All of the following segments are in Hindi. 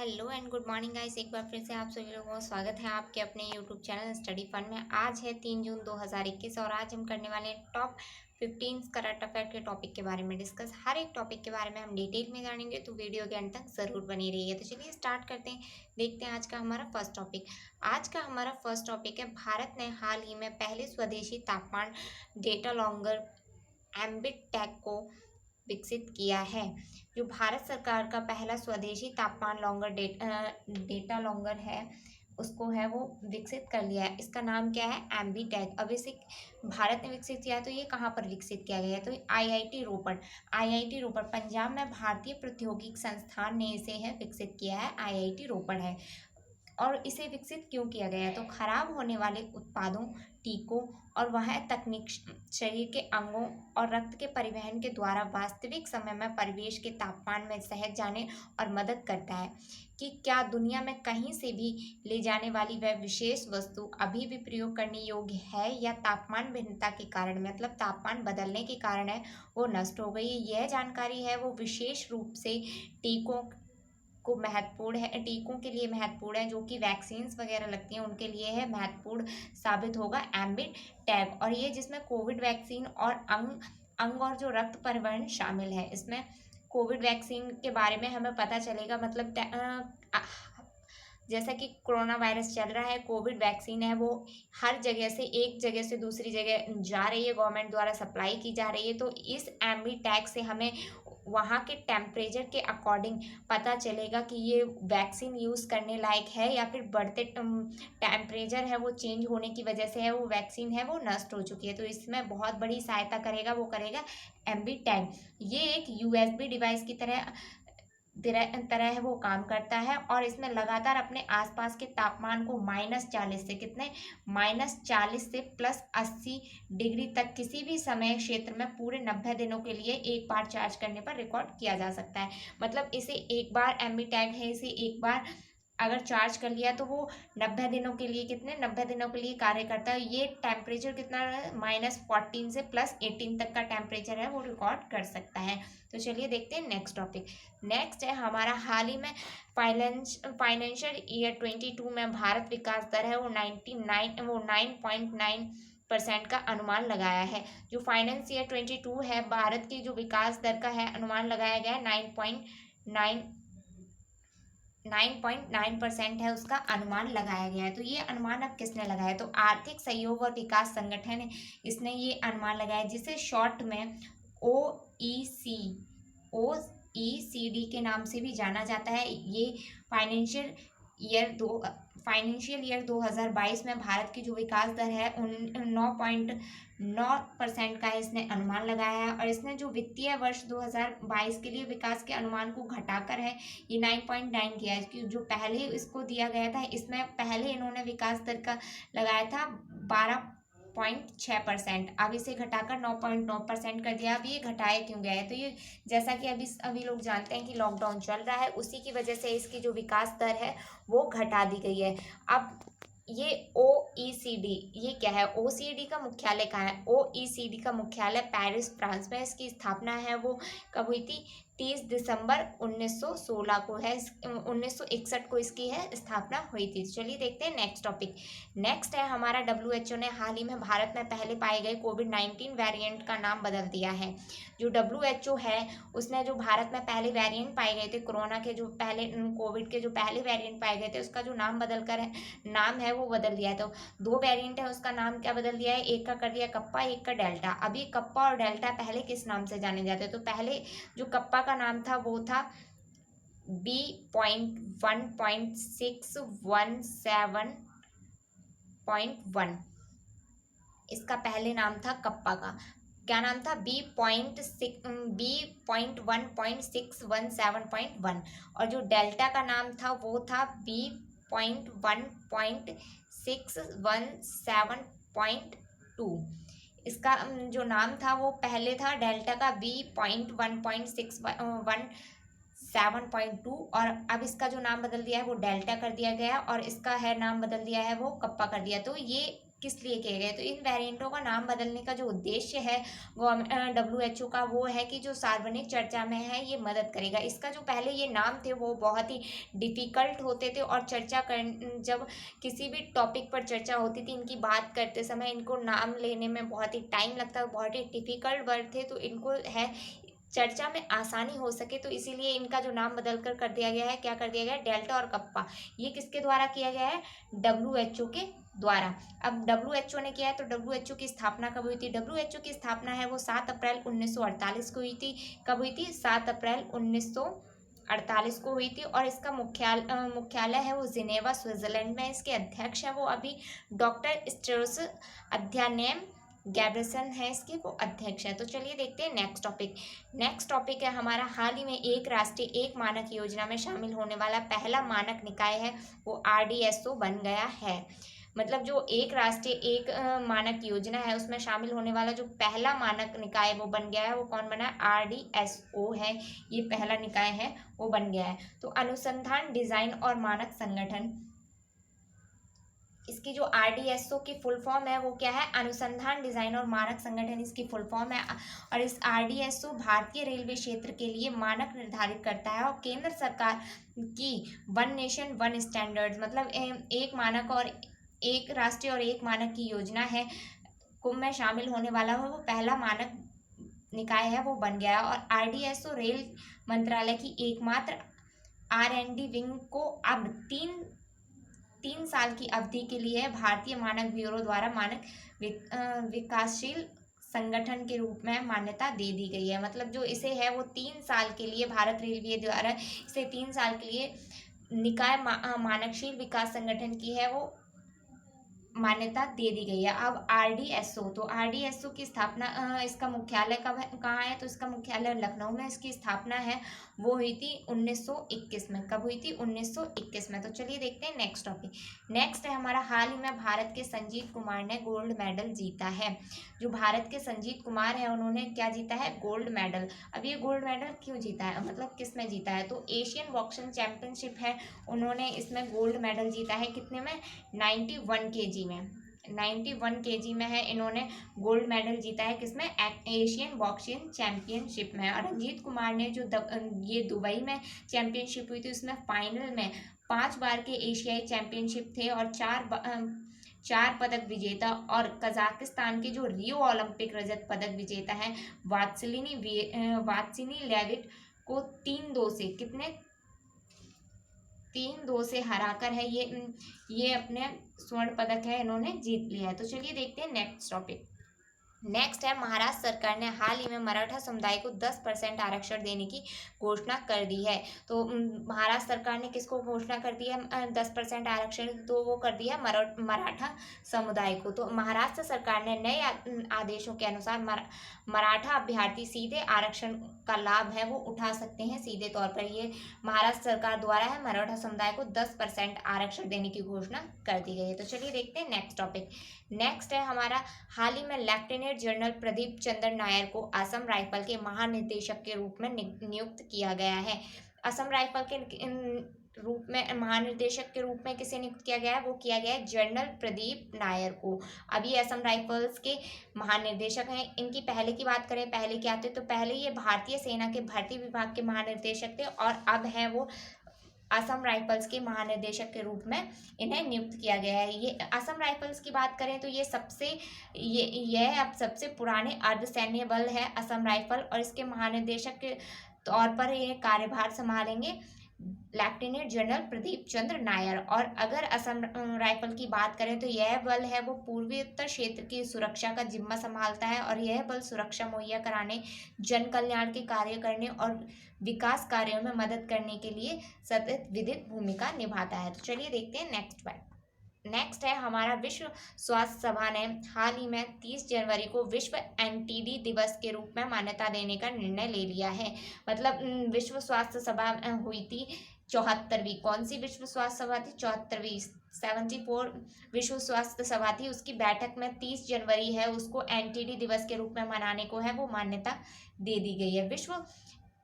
Hello and good morning guys. एक बार फिर से आप सभी लोगों का स्वागत है आपके अपने यूट्यूब चैनल स्टडी फन में। आज है 3 जून 2021 और आज हम करने वाले हैं टॉप 15 करंट अफेयर के टॉपिक के बारे में डिस्कस। हर एक टॉपिक के बारे में हम डिटेल में जानेंगे, तो वीडियो के अंत तक जरूर बनी रहिए। तो चलिए स्टार्ट करते हैं। देखते हैं आज का हमारा फर्स्ट टॉपिक। आज का हमारा फर्स्ट टॉपिक है, भारत ने हाल ही में पहले स्वदेशी तापमान डेटा लॉन्गर एम्बिट टैग को विकसित किया है। जो भारत सरकार का पहला स्वदेशी तापमान लॉन्गर डेटा लॉन्गर है, उसको है वो विकसित कर लिया है। इसका नाम क्या है? एम्बीटैग। अब इसे भारत ने विकसित किया, तो ये कहाँ पर विकसित किया गया है? तो आईआईटी रोपड़ पंजाब में भारतीय प्रौद्योगिकी संस्थान ने इसे है विकसित किया है। आईआईटी रोपड़ है। और इसे विकसित क्यों किया गया है? तो खराब होने वाले उत्पादों, टीकों और वह तकनीक शरीर के अंगों और रक्त के परिवहन के द्वारा वास्तविक समय में परिवेश के तापमान में सहज जाने और मदद करता है कि क्या दुनिया में कहीं से भी ले जाने वाली वह विशेष वस्तु अभी भी प्रयोग करने योग्य है या तापमान भिन्नता के कारण, मतलब तापमान बदलने के कारण है, वो नष्ट हो गई है। यह जानकारी है वो विशेष रूप से टीकों को महत्वपूर्ण है, टीकों के लिए महत्वपूर्ण है, जो कि वैक्सीन्स वगैरह लगती हैं उनके लिए है महत्वपूर्ण साबित होगा एम्बिट टैग। और ये जिसमें कोविड वैक्सीन और अंग और जो रक्त परिवहन शामिल है। इसमें कोविड वैक्सीन के बारे में हमें पता चलेगा, मतलब जैसा कि कोरोना वायरस चल रहा है, कोविड वैक्सीन है वो हर जगह से, एक जगह से दूसरी जगह जा रही है, गवर्नमेंट द्वारा सप्लाई की जा रही है। तो इस एम्बी टैग से हमें वहाँ के टेम्परेचर के अकॉर्डिंग पता चलेगा कि ये वैक्सीन यूज़ करने लायक है या फिर बढ़ते टेम्परेचर है वो चेंज होने की वजह से है वो वैक्सीन है वो नष्ट हो चुकी है। तो इसमें बहुत बड़ी सहायता करेगा, वो करेगा एम्बी टैग। ये एक यूएसबी डिवाइस की तरह वो काम करता है और इसमें लगातार अपने आसपास के तापमान को -40 से कितने -40 से +80 डिग्री तक किसी भी समय क्षेत्र में पूरे 90 दिनों के लिए एक बार चार्ज करने पर रिकॉर्ड किया जा सकता है। मतलब इसे एक बार एम्बी टैग है, इसे एक बार अगर चार्ज कर लिया तो वो 90 दिनों के लिए, कितने 90 दिनों के लिए कार्य करता है। ये टेम्परेचर कितना है? -14 से +18 तक का टेम्परेचर है वो रिकॉर्ड कर सकता है। तो चलिए देखते हैं नेक्स्ट टॉपिक। नेक्स्ट है हमारा, हाल ही में फाइनेंशियल ईयर 22 में भारत विकास दर है वो 9.9% का अनुमान लगाया है। जो फाइनेंस ईयर 22 है, भारत की जो विकास दर का है अनुमान लगाया गया है 9.9% है, उसका अनुमान लगाया गया है। तो ये अनुमान अब किसने लगाया? तो आर्थिक सहयोग और विकास संगठन है, इसने ये अनुमान लगाया, जिसे शॉर्ट में OECD के नाम से भी जाना जाता है। ये फाइनेंशियल ईयर 2022 में भारत की जो विकास दर है 9.9% का इसने अनुमान लगाया है। और इसने जो वित्तीय वर्ष 2022 के लिए विकास के अनुमान को घटाकर है ये 9.9 किया है। कि जो पहले इसको दिया गया था, इसमें पहले इन्होंने विकास दर का लगाया था 12.6%, अब इसे घटाकर 9.9% कर दिया। अब ये घटाया क्यों गया है? तो ये जैसा कि अभी लोग जानते हैं कि लॉकडाउन चल रहा है, उसी की वजह से इसकी जो विकास दर है वो घटा दी गई है। अब ये OECD, ये क्या है? OECD का मुख्यालय कहाँ है? OECD का मुख्यालय पेरिस, फ्रांस में। इसकी स्थापना है वो कब हुई थी? 30 दिसंबर 1916 को है, 1961 को इसकी है स्थापना हुई थी। चलिए देखते हैं नेक्स्ट टॉपिक। नेक्स्ट है हमारा, WHO ने हाल ही में भारत में पहले पाए गए कोविड-19 वेरिएंट का नाम बदल दिया है। जो WHO है उसने जो भारत में पहले वेरिएंट पाए गए थे कोरोना के, जो पहले कोविड के जो पहले वेरिएंट पाए गए थे, उसका जो नाम है वो बदल दिया है। तो 2 वेरिएंट है, उसका नाम क्या बदल दिया है? एक का कर दिया कप्पा, एक का डेल्टा। अभी कप्पा और डेल्टा पहले किस नाम से जाने जाते हैं? तो पहले जो कप्पा का नाम था वो था B.1.617.1। इसका पहले नाम था कप्पा का, क्या नाम था? B.1.617.1। और जो डेल्टा का नाम था वो था B.1.617.2। इसका जो नाम था वो पहले था डेल्टा का B.1.617.2, और अब इसका जो नाम बदल दिया है वो डेल्टा कर दिया गया और इसका है नाम बदल दिया है वो कप्पा कर दिया। तो ये किस लिए किए गए। तो इन वेरिएंटों का नाम बदलने का जो उद्देश्य है WHO का, वो है कि जो सार्वजनिक चर्चा में है ये मदद करेगा। इसका जो पहले ये नाम थे वो बहुत ही डिफ़िकल्ट होते थे, और जब किसी भी टॉपिक पर चर्चा होती थी, इनकी बात करते समय इनको नाम लेने में बहुत ही टाइम लगता है, बहुत ही डिफ़िकल्ट वर्ड थे। तो इनको है चर्चा में आसानी हो सके, तो इसीलिए इनका जो नाम बदल कर दिया गया है, क्या कर दिया गया है, डेल्टा और कप्पा। ये किसके द्वारा किया गया है, WHO के द्वारा। अब WHO ने किया है, तो WHO की स्थापना कब हुई थी। WHO की स्थापना है वो 7 अप्रैल 1948 को हुई थी। कब हुई थी, 7 अप्रैल 1948 को हुई थी। और इसका मुख्यालय है वो जिनेवा, स्विट्जरलैंड में। इसके अध्यक्ष है वो अभी डॉक्टर स्टेरोस अध्यानेम गैब्रेसन है, इसके वो अध्यक्ष है। तो चलिए देखते हैं नेक्स्ट टॉपिक। नेक्स्ट टॉपिक है हमारा, हाल ही में एक राष्ट्रीय एक मानक योजना में शामिल होने वाला पहला मानक निकाय है वो RDSO बन गया है। मतलब जो एक राष्ट्रीय एक मानक योजना है उसमें शामिल होने वाला जो पहला मानक निकाय वो बन गया है, वो कौन बना है, RDSO है। ये पहला निकाय है वो बन गया है। तो अनुसंधान, डिजाइन और मानक संगठन, इसकी जो RDSO की फुल फॉर्म है वो क्या है, अनुसंधान, डिजाइन और मानक संगठन इसकी फुल फॉर्म है। और इस RDSO भारतीय रेलवे क्षेत्र के लिए मानक निर्धारित करता है, और केंद्र सरकार की वन नेशन वन स्टैंडर्ड, मतलब एक मानक और एक राष्ट्रीय और एक मानक की योजना है कुंभ में शामिल होने वाला है, वो पहला मानक निकाय है वो बन गया। और RDSO रेल मंत्रालय की एकमात्र R&D विंग को अब तीन साल की अवधि के लिए भारतीय मानक ब्यूरो द्वारा मानक विकासशील संगठन के रूप में मान्यता दे दी गई है। मतलब जो इसे है वो 3 साल के लिए भारत रेलवे द्वारा इसे 3 साल के लिए निकाय मानकशील विकास संगठन की है वो मान्यता दे दी गई है। अब RDSO, तो RDSO की स्थापना, इसका मुख्यालय कहाँ है, तो इसका मुख्यालय लखनऊ में इसकी स्थापना है वो हुई थी 1921 में। कब हुई थी, 1921 में। तो चलिए देखते हैं नेक्स्ट टॉपिक। नेक्स्ट है हमारा, हाल ही में भारत के संजीत कुमार ने गोल्ड मेडल जीता है। जो भारत के संजीत कुमार है उन्होंने क्या जीता है, गोल्ड मेडल। अब ये गोल्ड मेडल क्यों जीता है, मतलब किस में जीता है, तो एशियन बॉक्सिंग चैंपियनशिप है, उन्होंने इसमें गोल्ड मेडल जीता है। कितने में, 91 kg में। 91 kg में है, इन्होंने गोल्ड मेडल जीता है किसमें, एशियन बॉक्सिंग चैंपियनशिप में। और रंजीत कुमार ने जो ये दुबई में चैंपियनशिप हुई थी उसमें फाइनल में 5 बार के एशियाई चैंपियनशिप थे और 4 पदक विजेता, और कजाकिस्तान के जो रियो ओलंपिक रजत पदक विजेता है वात्सिनी लेविट को 3-2 से, कितने, 3-2 से हराकर है ये अपने स्वर्ण पदक है इन्होंने जीत लिया है। तो चलिए देखते हैं नेक्स्ट टॉपिक। नेक्स्ट है, महाराष्ट्र सरकार ने हाल ही में मराठा समुदाय को 10% आरक्षण देने की घोषणा कर दी है। तो महाराष्ट्र सरकार ने किसको घोषणा कर दी है 10% आरक्षण, तो वो कर दिया मराठा समुदाय को। तो महाराष्ट्र सरकार ने नए आदेशों के अनुसार मराठा अभ्यर्थी सीधे आरक्षण का लाभ है वो उठा सकते हैं सीधे तौर पर। ये महाराष्ट्र सरकार द्वारा है मराठा समुदाय को 10% आरक्षण देने की घोषणा कर दी गई है। तो चलिए देखते हैं नेक्स्ट टॉपिक। नेक्स्ट है हमारा, हाल ही में लेफ्टिनेंट जनरल प्रदीप चंद्र नायर को असम राइफल के महानिदेशक के रूप में नियुक्त किया गया है। असम राइफल के रूप में महानिदेशक के रूप में किसे नियुक्त किया गया है, वो किया गया है जनरल प्रदीप नायर को। अभी असम राइफल्स के महानिदेशक हैं। इनकी पहले की बात करें, पहले क्या थे, तो पहले ये भारतीय सेना के भर्ती विभाग के महानिदेशक थे, और अब हैं वो असम राइफल्स के महानिदेशक के रूप में इन्हें नियुक्त किया गया है। ये असम राइफल्स की बात करें तो यह अब सबसे पुराने अर्धसैन्य बल है असम राइफल, और इसके महानिदेशक के तौर पर ये कार्यभार संभालेंगे लेफ्टिनेंट जनरल प्रदीप चंद्र नायर। और अगर असम राइफल की बात करें तो यह बल है वो पूर्वी उत्तर क्षेत्र की सुरक्षा का जिम्मा संभालता है, और यह बल सुरक्षा मुहैया कराने, जन कल्याण के कार्य करने और विकास कार्यों में मदद करने के लिए सतत विधिक भूमिका निभाता है। तो चलिए देखते हैं नेक्स्ट बात। नेक्स्ट है हमारा, विश्व स्वास्थ्य सभा ने हाल ही में 30 जनवरी को विश्व NTD दिवस के रूप में मान्यता देने का निर्णय ले लिया है। मतलब विश्व स्वास्थ्य सभा हुई थी 74वीं, कौन सी विश्व स्वास्थ्य सभा थी, 74वीं, 74 विश्व स्वास्थ्य सभा थी। उसकी बैठक में 30 जनवरी है उसको NTD दिवस के रूप में मनाने को है वो मान्यता दे दी गई है। विश्व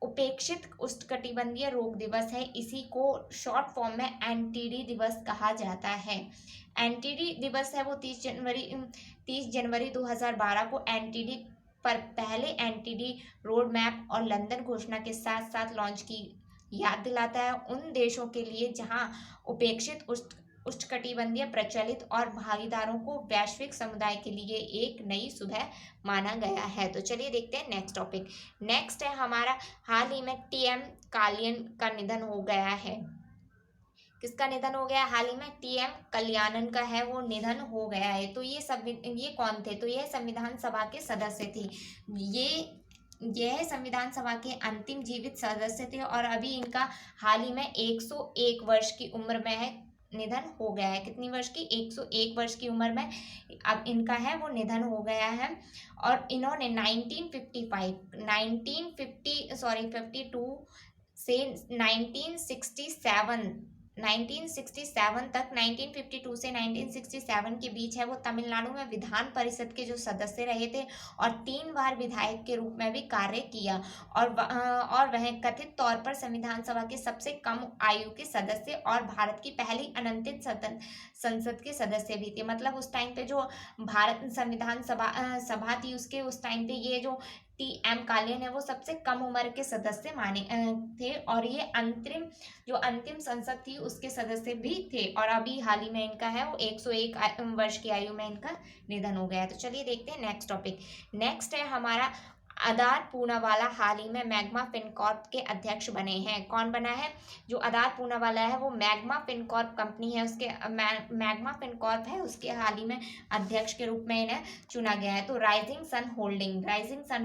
उपेक्षित उष्णकटिबंधीय रोग दिवस है। इसी को शॉर्ट फॉर्म में एनटीडी दिवस कहा जाता है। एनटीडी दिवस है वो 30 जनवरी 2012 को एनटीडी पर पहले एनटीडी रोड मैप और लंदन घोषणा के साथ साथ लॉन्च की याद दिलाता है उन देशों के लिए जहां उपेक्षित उष्णकटिबंधीय प्रचलित और भागीदारों को वैश्विक समुदाय के लिए एक नई सुबह माना गया है। तो चलिए देखते हैं नेक्स्ट टॉपिक। नेक्स्ट है हमारा, हाल ही में टीएम कालियन का निधन हो गया है। किसका निधन हो गया? हाल ही में टीएम कल्याणन का है वो निधन हो गया है। तो ये कौन थे? तो ये संविधान सभा के सदस्य थे। यह संविधान सभा के अंतिम जीवित सदस्य थे और अभी इनका हाल ही में 101 वर्ष की उम्र में है निधन हो गया है। कितनी वर्ष की? 101 वर्ष की उम्र में अब इनका है वो निधन हो गया है। और इन्होंने 1952 से 1967 तक 1952 से 1967 के बीच है वो तमिलनाडु में विधान परिषद के जो सदस्य रहे थे और 3 बार विधायक के रूप में भी कार्य किया। और वह कथित तौर पर संविधान सभा के सबसे कम आयु के सदस्य और भारत की पहली अनंतित संसद के सदस्य भी थे। मतलब उस टाइम पे जो भारत संविधान सभा थी उसके उस टाइम पे ये जो टीएम कालियन है वो सबसे कम उम्र के सदस्य माने थे और ये अंतिम संसद थी उसके सदस्य भी थे। और अभी हाल ही में इनका है वो 101 वर्ष की आयु में इनका निधन हो गया है। तो चलिए देखते हैं नेक्स्ट टॉपिक। नेक्स्ट है हमारा, आधार पूनावाला हाल ही में मैग्मा फिनकॉर्प के अध्यक्ष बने हैं। कौन बना है? जो आधार पूनावाला है वो मैग्मा फिनकॉर्प कंपनी है उसके मैग्मा फिनकॉर्प है उसके हाल ही में अध्यक्ष के रूप में इन्हें चुना गया है। तो राइजिंग सन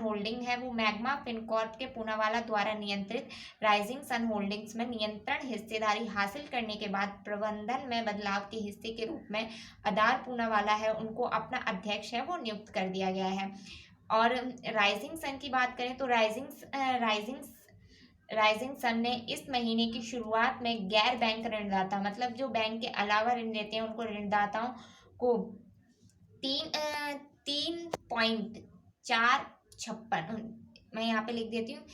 होल्डिंग है वो मैग्मा फिनकॉर्प के पूनावाला द्वारा नियंत्रित राइजिंग सन होल्डिंग्स में नियंत्रण हिस्सेदारी हासिल करने के बाद प्रबंधन में बदलाव के हिस्से के रूप में आधार पूनावाला है उनको अपना अध्यक्ष है वो नियुक्त कर दिया गया है। और राइजिंग सन की बात करें तो राइजिंग सन ने इस महीने की शुरुआत में गैर बैंक ऋणदाता, मतलब जो बैंक के अलावा ऋण देते हैं उनको ऋणदाताओं को 3.456, मैं यहाँ पे लिख देती हूँ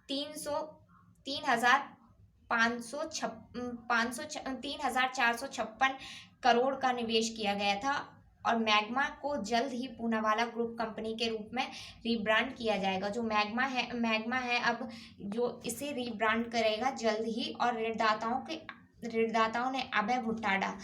3,456 करोड़ का निवेश किया गया था। और मैग्मा को जल्द ही पूनावाला ग्रुप कंपनी के रूप में रीब्रांड किया जाएगा। जो मैग्मा है अब जो इसे रीब्रांड करेगा जल्द ही। और ऋणदाताओं ने अभय भुट्टाडा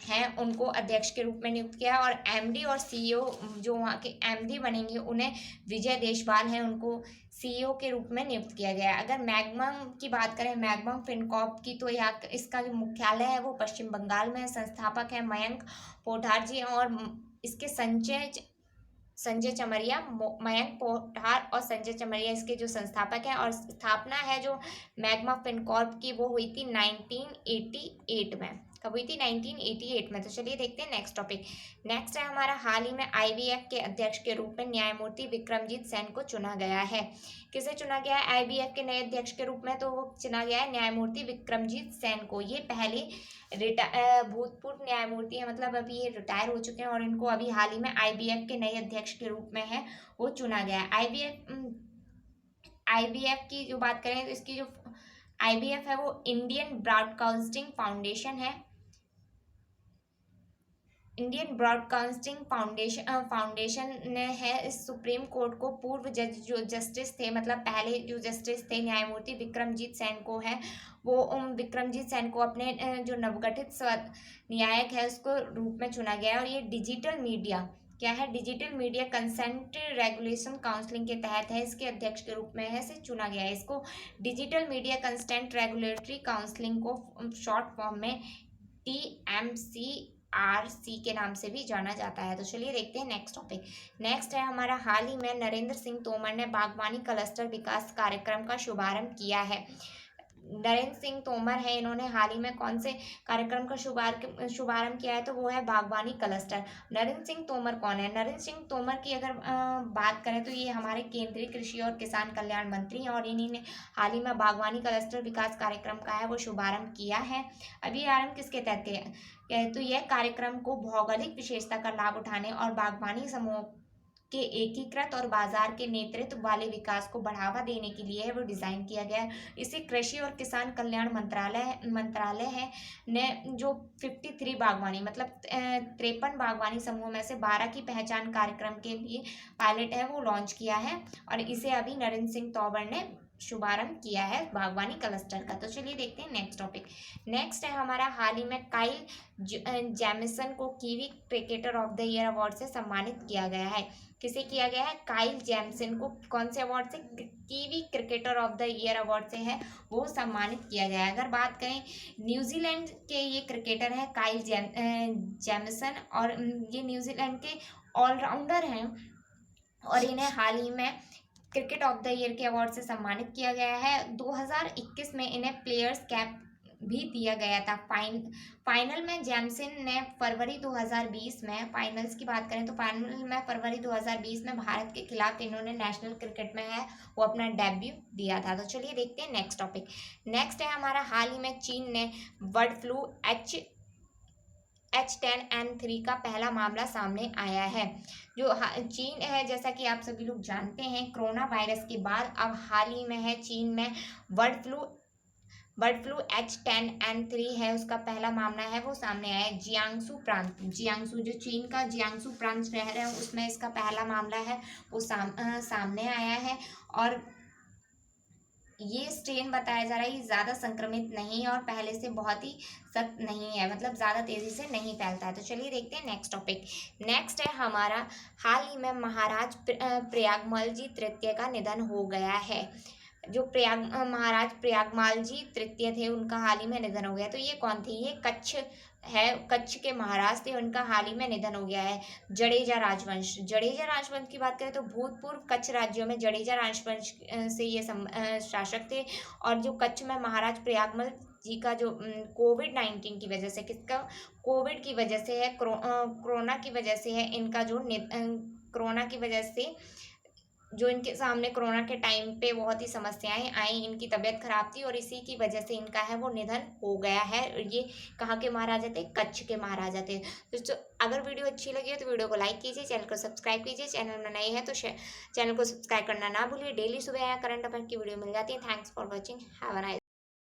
हैं उनको अध्यक्ष के रूप में नियुक्त किया और एमडी और सीईओ जो वहाँ के एमडी बनेंगे उन्हें विजय देशवाल हैं उनको सीईओ के रूप में नियुक्त किया गया है। अगर मैग्मम की बात करें, मैग्मम फिनकॉर्प की, तो यहाँ इसका जो मुख्यालय है वो पश्चिम बंगाल में है। संस्थापक है मयंक पोठार जी और इसके संजय चमरिया, मयंक पोठार और संजय चमरिया इसके जो संस्थापक हैं। और स्थापना है जो मैग्मा फिनकॉर्प की वो हुई थी 1988 में। कब हुई थी? 1988 में। तो चलिए देखते हैं नेक्स्ट टॉपिक। नेक्स्ट है हमारा, हाल ही में आईबीएफ के अध्यक्ष के रूप में न्यायमूर्ति विक्रमजीत सेन को चुना गया है। किसे चुना गया है आईबीएफ के नए अध्यक्ष के रूप में? तो वो चुना गया है न्यायमूर्ति विक्रमजीत सेन को। ये पहले भूतपूर्व न्यायमूर्ति है, मतलब अभी ये रिटायर हो चुके हैं और इनको अभी हाल ही में आईबीएफ के नए अध्यक्ष के रूप में है वो चुना गया है। आईबीएफ की जो बात करें तो इसकी जो आईबीएफ है वो इंडियन ब्रॉडकास्टिंग फाउंडेशन ने है इस सुप्रीम कोर्ट को पूर्व जज जो जस्टिस थे, मतलब पहले जो जस्टिस थे न्यायमूर्ति विक्रमजीत सेन को है वो विक्रमजीत सेन को अपने जो नवगठित न्यायिक है उसको रूप में चुना गया है। और ये digital media consent regulation counselling के तहत है, इसके अध्यक्ष के रूप में है से चुना गया है। इसको digital media consent regulatory counselling को शॉर्ट फॉर्म में DMCRC के नाम से भी जाना जाता है। तो चलिए देखते हैं नेक्स्ट टॉपिक। नेक्स्ट है हमारा, हाल ही में नरेंद्र सिंह तोमर ने बागवानी क्लस्टर विकास कार्यक्रम का शुभारंभ किया है। नरेंद्र सिंह तोमर है, इन्होंने हाल ही में कौन से कार्यक्रम का शुभारंभ किया है? तो वो है बागवानी क्लस्टर। नरेंद्र सिंह तोमर कौन है? नरेंद्र सिंह तोमर की अगर बात करें तो ये हमारे केंद्रीय कृषि और किसान कल्याण मंत्री हैं और इन्हीं ने हाल ही में बागवानी क्लस्टर विकास कार्यक्रम का है वो शुभारंभ किया है। अभी आरंभ किसके तहत किया है? तो यह कार्यक्रम को भौगोलिक विशेषता का लाभ उठाने और बागवानी समूह के एकीकृत और बाजार के नेतृत्व वाले विकास को बढ़ावा देने के लिए है वो डिजाइन किया गया है। इसे कृषि और किसान कल्याण मंत्रालय है ने जो 53 बागवानी मतलब 53 बागवानी समूह में से 12 की पहचान कार्यक्रम के लिए पायलट है वो लॉन्च किया है और इसे अभी नरेंद्र सिंह तोमर ने शुभारंभ किया है बागवानी क्लस्टर का। तो चलिए देखते हैं नेक्स्ट टॉपिक। नेक्स्ट है हमारा, हाल ही में काइल जैमिसन को kiwi cricketer of the year award से सम्मानित किया गया है। किसे किया गया है? काइल जैमिसन को कौन से अवार्ड से? Kiwi cricketer of the year award से है वो सम्मानित किया गया है। अगर बात करें न्यूजीलैंड के ये क्रिकेटर है काइल जैमिसन और ये न्यूजीलैंड के ऑलराउंडर हैं और इन्हें हाल ही में क्रिकेट ऑफ द ईयर के अवार्ड से सम्मानित किया गया है। 2021 में इन्हें प्लेयर्स कैप भी दिया गया था। फाइनल में जैमसन ने फरवरी 2020 में, फाइनल्स की बात करें तो फाइनल में फरवरी 2020 में भारत के खिलाफ इन्होंने नेशनल क्रिकेट में है वो अपना डेब्यू दिया था। तो चलिए देखते हैं नेक्स्ट टॉपिक। नेक्स्ट है हमारा, हाल ही में चीन ने बर्ड फ्लू H10N3 का पहला मामला सामने आया है। जो चीन है, जैसा कि आप सभी लोग जानते हैं, कोरोना वायरस के बाद अब हाल ही में है चीन में बर्ड फ्लू H10N3 है उसका पहला मामला है वो सामने आया है। जियांगसू जो चीन का जियांगसू प्रांत शहर है उसमें इसका पहला मामला है वो सामने आया है और ये स्ट्रेन बताया जा रहा है ये ज़्यादा संक्रमित नहीं है और पहले से बहुत ही सख्त नहीं है, मतलब ज़्यादा तेज़ी से नहीं फैलता है। तो चलिए देखते हैं नेक्स्ट टॉपिक। नेक्स्ट है हमारा, हाल ही में महाराज प्रयागमल जी तृतीय का निधन हो गया है। जो महाराज प्रयागमाल जी तृतीय थे उनका हाल ही में निधन हो गया। तो ये कौन थे? ये कच्छ के महाराज थे, उनका हाल ही में निधन हो गया है। जडेजा राजवंश की बात करें तो भूतपूर्व कच्छ राज्यों में जडेजा राजवंश से ये शासक थे और जो कच्छ में महाराज प्रयागमल जी का जो कोविड-19 की वजह से, किसका? कोविड की वजह से है, कोरोना की वजह से है इनका जो कोरोना की वजह से जो इनके सामने कोरोना के टाइम पे बहुत ही समस्याएं आई, इनकी तबीयत खराब थी और इसी की वजह से इनका है वो निधन हो गया है। ये कहाँ के महाराजा थे? कच्छ के महाराजा थे। तो अगर वीडियो अच्छी लगी हो तो वीडियो को लाइक कीजिए, चैनल को सब्सक्राइब कीजिए, चैनल में नए हैं तो चैनल को सब्सक्राइब करना ना भूलिए। डेली सुबह यहाँ करंट अफेयर की वीडियो मिल जाती है। Thanks for watching, have a nice